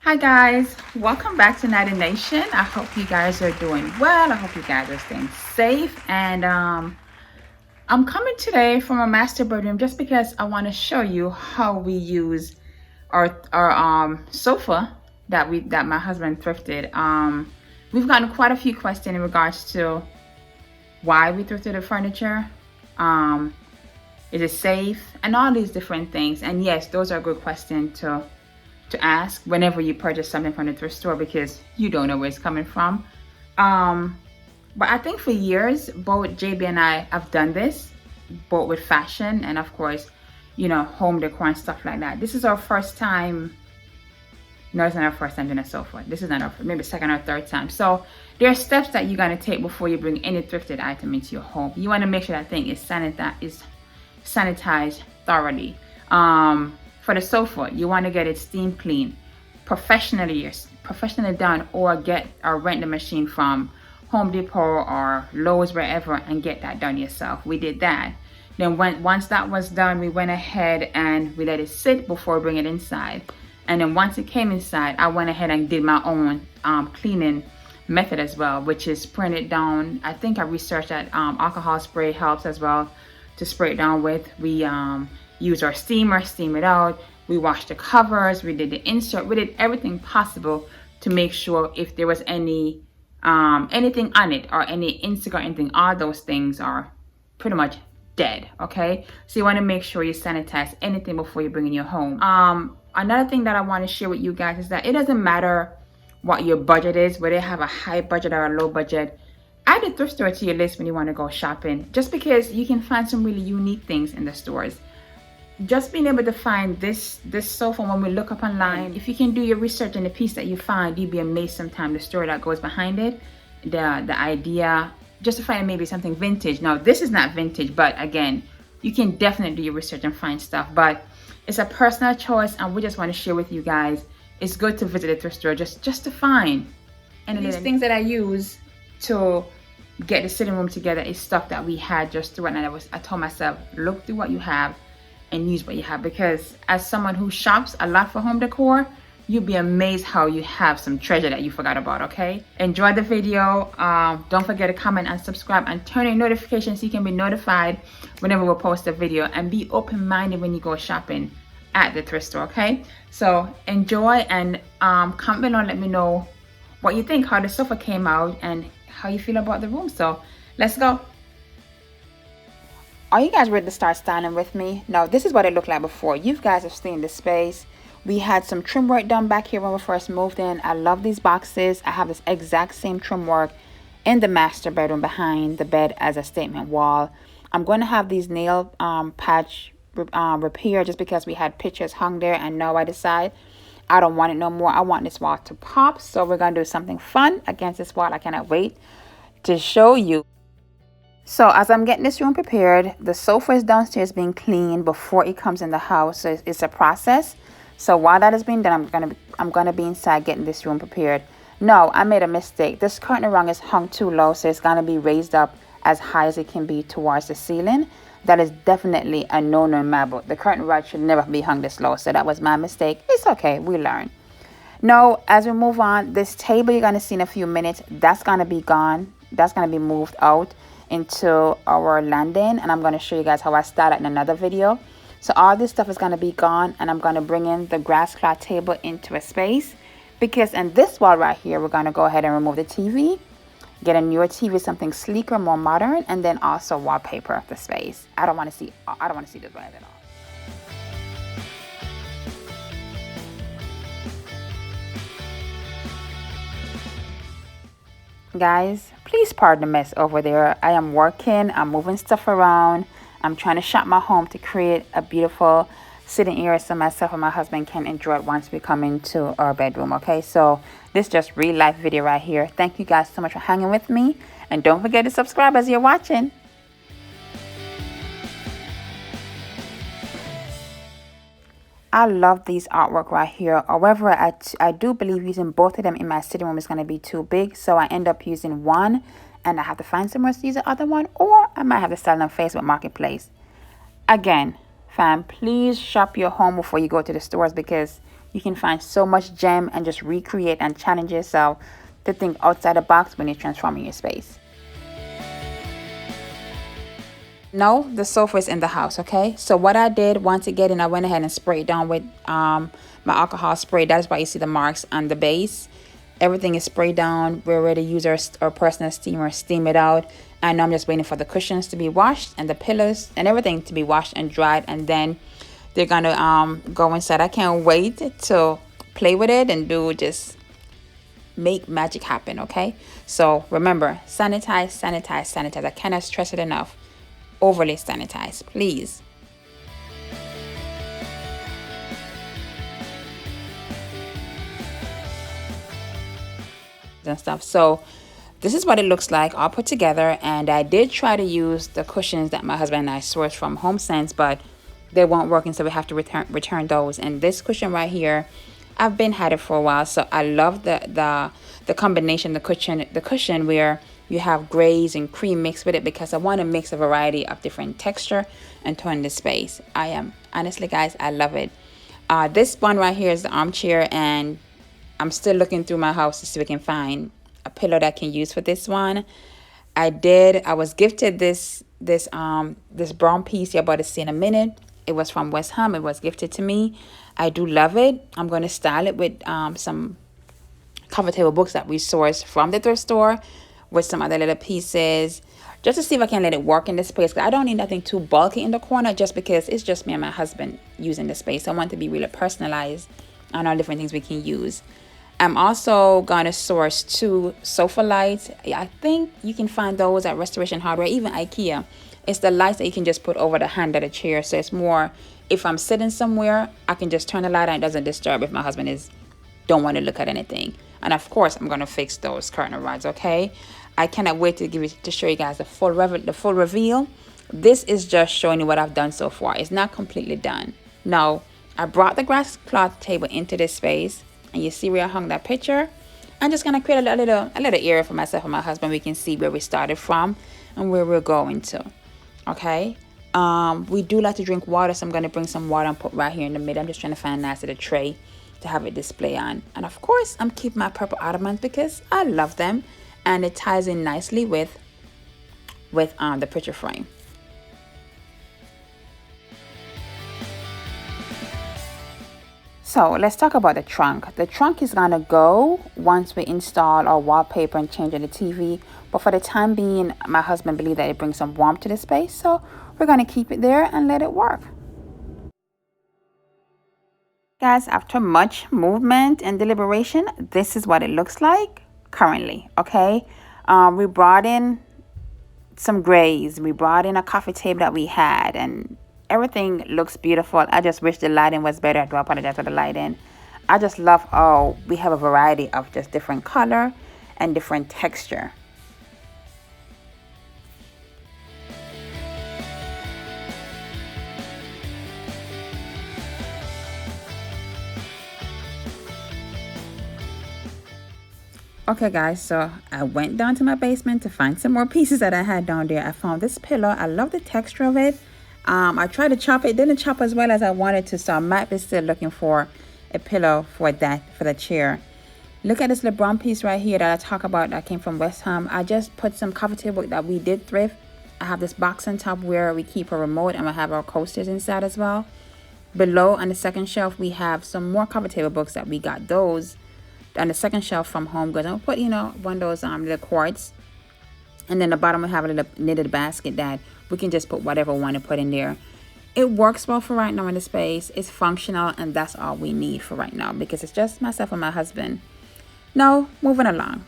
Hi guys, welcome back to Nattie Nation. I hope you guys are doing well. I hope you guys are staying safe. And I'm coming today from a master bedroom just because I want to show you how we use our sofa that my husband thrifted. We've gotten quite a few questions in regards to why we thrifted the furniture. Is it safe? And all these different things. And yes, those are good questions to ask whenever you purchase something from the thrift store because you don't know where it's coming from. But I think for years, both JB and I have done this, both with fashion and of course, home decor and stuff like that. This is our first time. No, it's not our first time doing a sofa. This is not our maybe second or third time. So there are steps that you're gonna take before you bring any thrifted item into your home. You want to make sure that thing is sanitized thoroughly. For the sofa, you want to get it steam clean, professionally done, or rent the machine from Home Depot or Lowe's, wherever, and get that done yourself. We did that. Then once that was done, we went ahead and we let it sit before bringing it inside. And then once it came inside, I went ahead and did my own cleaning method as well, which is spraying it down. I think I researched that alcohol spray helps as well to spray it down with. We use our steamer, steam it out. We washed the covers, we did the insert, we did everything possible to make sure if there was any anything on it or any insect or anything, all those things are pretty much dead. Okay, so you want to make sure you sanitize anything before you bring in your home. Another thing that I want to share with you guys is that it doesn't matter what your budget is, whether you have a high budget or a low budget. Add the thrift store to your list when you want to go shopping, just because you can find some really unique things in the stores. Just being able to find this sofa when we look up online, if you can do your research on the piece that you find, you'd be amazed sometimes the story that goes behind it, the idea, just to find maybe something vintage. Now this is not vintage, but again, you can definitely do your research and find stuff, but it's a personal choice and we just want to share with you guys. It's good to visit a thrift store just to find. And these things that I use to get the sitting room together is stuff that we had just through, and I told myself, look through what you have and use what you have, because as someone who shops a lot for home decor, you'll be amazed how you have some treasure that you forgot about. Okay, enjoy the video. Don't forget to comment and subscribe and turn on notifications so you can be notified whenever we post a video, and be open-minded when you go shopping at the thrift store. Okay, so enjoy and comment below and let me know what you think, how the sofa came out and how you feel about the room. So let's go. Are you guys ready to start styling with me? Now, this is what it looked like before. You guys have seen the space. We had some trim work done back here when we first moved in. I love these boxes. I have this exact same trim work in the master bedroom behind the bed as a statement wall. I'm going to have these nail patch repair just because we had pictures hung there, and now I decide I don't want it no more. I want this wall to pop. So we're going to do something fun against this wall. I cannot wait to show you. So as I'm getting this room prepared, the sofa is downstairs being cleaned before it comes in the house. So it's a process. So while that is being done, I'm gonna be inside getting this room prepared. No, I made a mistake. This curtain rung is hung too low, so it's gonna be raised up as high as it can be towards the ceiling. That is definitely a no-no in my book. The curtain rod should never be hung this low. So that was my mistake. It's okay, we learn. Now, as we move on, this table you're gonna see in a few minutes, that's gonna be gone. That's gonna be moved out into our landing, and I'm going to show you guys how I style it in another video. So all this stuff is going to be gone, and I'm going to bring in the grass cloth table into a space, because in this wall right here, we're going to go ahead and remove the TV, get a newer TV, something sleeker, more modern, and then also wallpaper the space. I don't want to see this right at all. Guys, please pardon the mess over there. I am working, I'm moving stuff around, I'm trying to shop my home to create a beautiful sitting area so myself and my husband can enjoy it once we come into our bedroom. Okay, so this is just real life video right here. Thank you guys so much for hanging with me, and don't forget to subscribe as you're watching. I love these artwork right here. However, I do believe using both of them in my sitting room is going to be too big. So I end up using one, and I have to find somewhere to use the other one. Or I might have to sell it on Facebook Marketplace. Again, fam, please shop your home before you go to the stores, because You can find so much gem and just recreate and challenge yourself to think outside the box when you're transforming your space. No, the sofa is in the house, okay? So what I did, once it get in, I went ahead and sprayed down with my alcohol spray. That is why you see the marks on the base. Everything is sprayed down. We're ready to use our personal steamer, steam it out. And now I'm just waiting for the cushions to be washed and the pillows and everything to be washed and dried. And then they're gonna go inside. I can't wait to play with it and just make magic happen, okay? So remember, sanitize, sanitize, sanitize. I cannot stress it enough. Overly sanitize, please. And stuff. So this is what it looks like all put together, and I did try to use the cushions that my husband and I sourced from HomeSense, but they weren't working, so we have to return those. And this cushion right here, I've been had it for a while, so I love the combination, the cushion where you have grays and cream mixed with it, because I want to mix a variety of different texture and tone the space. I am honestly, guys, I love it. This one right here is the armchair, and I'm still looking through my house to see if we can find a pillow that I can use for this one. I was gifted this brown piece you're about to see in a minute. It was from West Ham. It was gifted to me. I do love it. I'm going to style it with some cover table books that we sourced from the thrift store, with some other little pieces, just to see if I can let it work in this space. I don't need nothing too bulky in the corner, just because it's just me and my husband using the space. I want to be really personalized on all different things we can use. I'm also gonna source 2 sofa lights. I think you can find those at Restoration Hardware, even IKEA. It's the lights that you can just put over the hand of the chair, so it's more, if I'm sitting somewhere, I can just turn the light on. It doesn't disturb if my husband don't want to look at anything. And of course, I'm gonna fix those curtain rods. Okay, I cannot wait to show you guys the full reveal. This is just showing you what I've done so far. It's not completely done. No, I brought the grass cloth table into this space, and you see where I hung that picture. I'm just gonna create a little area for myself and my husband. We can see where we started from and where we're going to. Okay. We do like to drink water, so I'm gonna bring some water and put right here in the middle. I'm just trying to find a nice little tray to have it display on. And of course, I'm keeping my purple ottomans because I love them, and it ties in nicely with the picture frame. So let's talk about the trunk. The trunk is gonna go once we install our wallpaper and change the TV. But for the time being, my husband believes that it brings some warmth to the space, so we're gonna keep it there and let it work. Guys, after much movement and deliberation, this is what it looks like currently. Okay, we brought in some grays. We brought in a coffee table that we had, and everything looks beautiful. I just wish the lighting was better. I do apologize for the lighting. I just love, we have a variety of just different color and different texture. Okay guys, so I went down to my basement to find some more pieces that I had down there. I found this pillow. I love the texture of it. I tried to chop it. It didn't chop as well as I wanted to, so I might be still looking for a pillow for the chair. Look at this little brown piece right here that I talk about that came from West Ham. I just put some coffee table that we did thrift. I have this box on top where we keep a remote, and we have our coasters inside as well. Below on the second shelf, we have some more coffee table books that we got those on the second shelf from HomeGoods. I'll put, one of those little quartz. And then the bottom we have a little knitted basket that we can just put whatever we want to put in there. It works well for right now in the space. It's functional, and that's all we need for right now because it's just myself and my husband. No, moving along.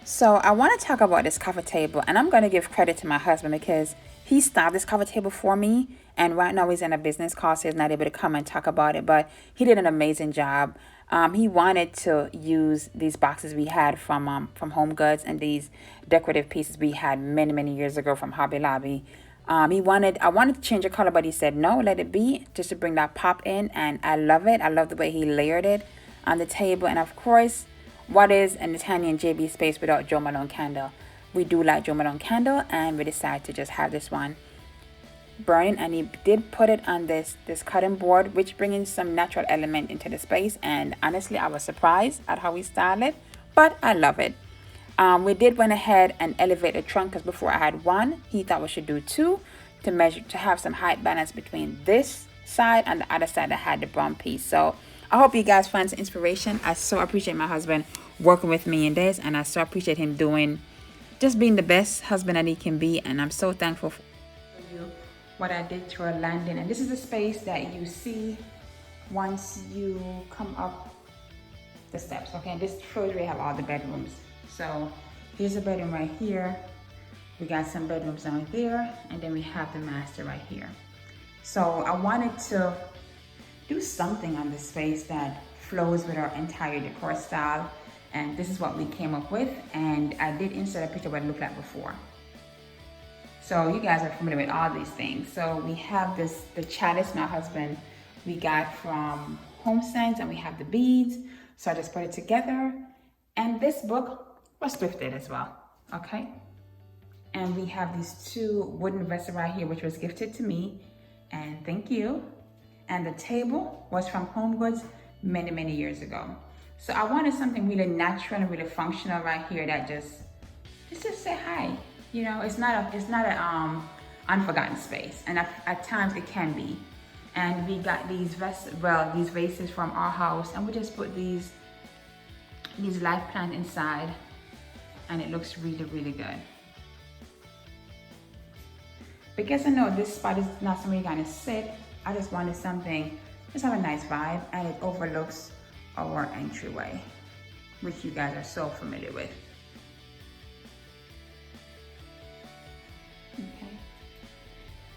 So I want to talk about this coffee table, and I'm going to give credit to my husband because he styled this coffee table for me, and right now he's in a business call, so he's not able to come and talk about it, but he did an amazing job. He wanted to use these boxes we had from HomeGoods and these decorative pieces we had many years ago from Hobby Lobby. I wanted to change the color, but he said no, let it be, just to bring that pop in, and I love it. I love the way he layered it on the table, and of course, what is a Natania and JB space without Jo Malone candle? We do like Jo Malone candle, and we decided to just have this one burning, and he did put it on this cutting board, which bringing some natural element into the space. And honestly, I was surprised at how he styled it, but I love it. We did went ahead and elevate the trunk, because before I had one. He thought we should do two to measure, to have some height balance between this side and the other side that had the brown piece. So I hope you guys find some inspiration. I so appreciate my husband working with me in this, and I so appreciate him just being the best husband that he can be. And I'm so thankful for you what I did to our landing. And this is the space that you see once you come up the steps. Okay, and this shows we have all the bedrooms. So here's a bedroom right here. We got some bedrooms down there, and then we have the master right here. So I wanted to do something on this space that flows with our entire decor style, and this is what we came up with. And I did insert a picture of what it looked like before, so you guys are familiar with all these things. So we have the chalice my husband we got from HomeSense, and we have the beads. So I just put it together, and this book was thrifted as well. Okay, and we have these two wooden vessels right here, which was gifted to me, and thank you. And the table was from HomeGoods many years ago. So I wanted something really natural and really functional right here that just say hi. You know, it's not a unforgotten space, and at times it can be. And we got these vases from our house, and we just put these life plants inside, and it looks really good. Because I know this spot is not somewhere you're gonna sit, I just wanted something, just have a nice vibe, and it overlooks our entryway, which you guys are so familiar with. Okay.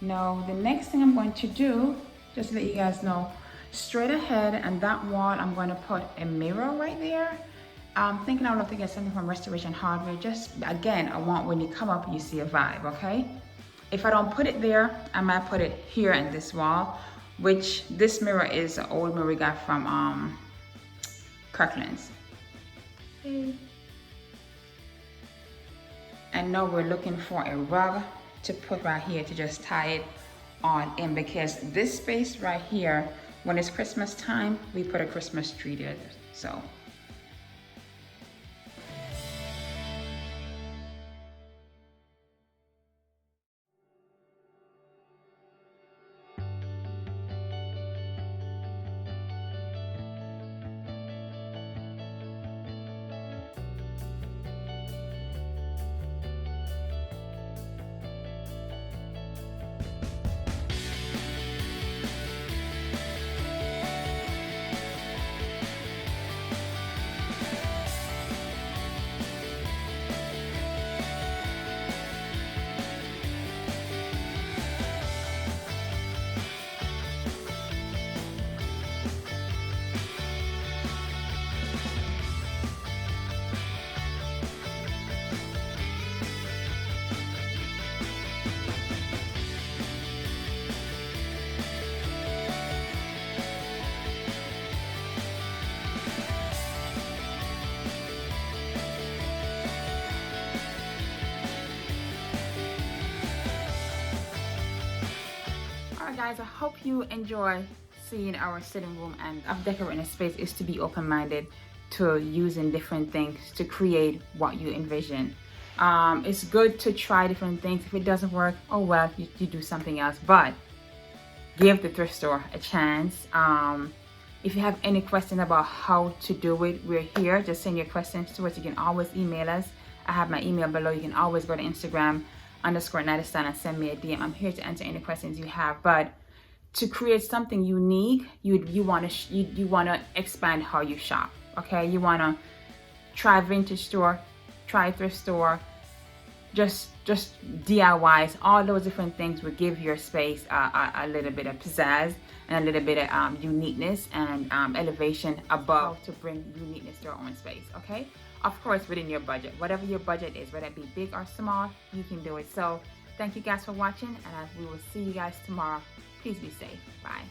Now, the next thing I'm going to do, just to let you guys know, straight ahead and that wall, I'm going to put a mirror right there. I'm thinking I would love to get something from Restoration Hardware. Just, again, I want when you come up, you see a vibe, okay? If I don't put it there, I might put it here in this wall, which this mirror is an old mirror we got from Kirkland's. Okay. And now we're looking for a rug to put right here to just tie it on in, because this space right here, when it's Christmas time, we put a Christmas tree there. So guys, I hope you enjoy seeing our sitting room, and of decorating a space is to be open-minded to using different things to create what you envision. It's good to try different things. If it doesn't work, oh well, you do something else, but give the thrift store a chance. If you have any questions about how to do it, we're here. Just send your questions to us. You can always email us. I have my email below. You can always go to Instagram _NattieStyle and send me a DM. I'm here to answer any questions you have. But to create something unique, you want to expand how you shop. Okay, you want to try vintage store, try thrift store, just DIYs. All those different things will give your space a little bit of pizzazz and a little bit of uniqueness and elevation above to bring uniqueness to our own space. Okay, of course within your budget, whatever your budget is, whether it be big or small, you can do it. So thank you guys for watching, and we will see you guys tomorrow. Please be safe. Bye.